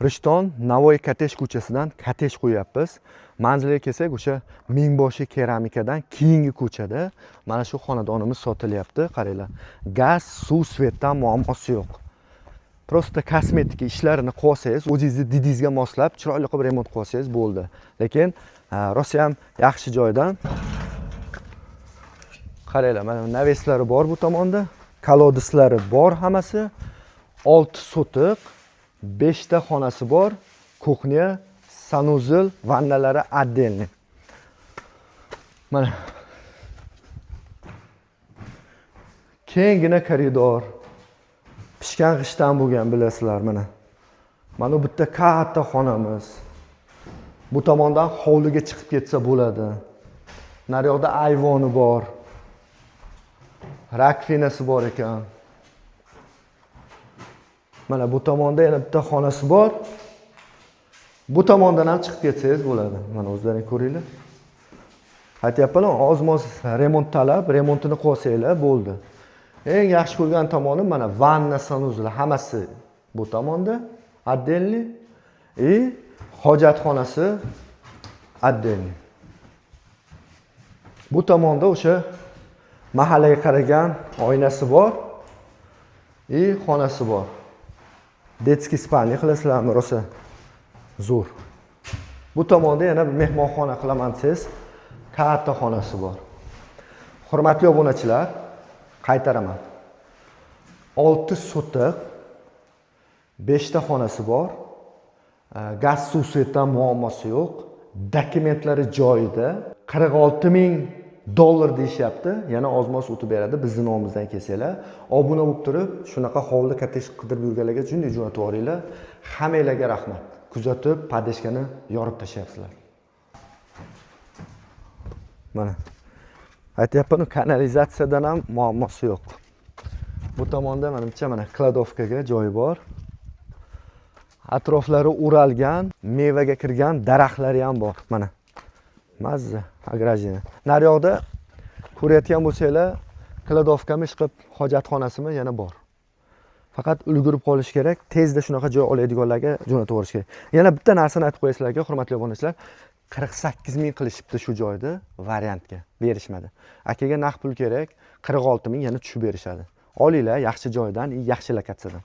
Rishton Navoiy Kottej ko'chasidan kottej qo'yapmiz. Manzilga kelsak, o'sha Mingboshi keramikadan keyingi ko'chada mana shu xonadonimiz sotilyapti. Qaranglar. Gaz, suv, svetdan muammosi yo'q. Prosta kosmetika ishlarini qilsangiz, o'zingizni didingizga moslab, chiroyli qilib remont qilsangiz bo'ldi. Lekin rosa ham yaxshi joydan. Qaranglar, mana naveslari bor bu tomonda, kolodislari bor hammasi. 6 sotiq, 5 ta xonasi bor, kuxnya, sanuzil, vannalari отдельный. Mana kengina koridor. Pishgan g'ishdan bo'lgan, bilasizlar mana. Mana bitta katta xonamiz. Bu tomondan hovliga chiqib ketsa bo'ladi. Nari yoqda ayvoni bor. Rakfinasi bor ekan. Mana bu tomonda yana bitta xonasi bor. Bu tomondan ham chiqib ketsangiz bo'ladi. Mana o'zlaring ko'ringlar. Aytyapman, ozmoz remont talab, remontini qilsanglar bo'ldi. Eng yaxshi ko'rgan tomoni mana vanna, sanuzil hammasi bu tomonda отдельный и hojatxonasi отдельный. Bu tomonda o'sha mahallaga qaragan oynasi bor и xonasi bor. Детский spalni qilasizlarmi, rosa zo'r. Bu tomonda yana mehmonxona qilaman desangiz, katta xonasi bor. Hurmatli obunachilar, qaytaraman. 6 sotiq, 5 ta xonasi bor. Gaz, suv, svetdan muammosi yo'q. Dokumentlari joyida. $46,000 deyishyapti. Yana ozmoz o'tib beradi bizning nomimizdan kelsanglar. Obuna bo'lib turib, shunaqa hovli kottej qidirib yurganlarga shunday jo'natib yuboringlar. Hammanglarga rahmat. Kuzatib, padeshkani yorib tashlayapsizlar. Mana aytyapman, kanalizatsiyadan ham muammosi yo'q. Bu tomonda menimcha mana kladovkaga joyi bor. Atroflari o'ralgan, mevaga kirgan daraxtlari ham bor. Mana. Mazza, agrajina. Nari yoqda ko'rayotgan bo'lsanglar, kladovkami chiqib hojatxonasimi yana bor. Faqat ulgurib qolish kerak, tezda shunaqa joy oladiganlarga jo'natib yuborish kerak. Yana bitta narsani aytib qo'yasizlarga, hurmatli obunachilar, 48,000 qilishibdi shu joyda variantga, berishmadi. Akaga naqd pul kerak, 46,000 yana tushib berishadi. Olinglar yaxshi joydan, yaxshi lokatsiyadan.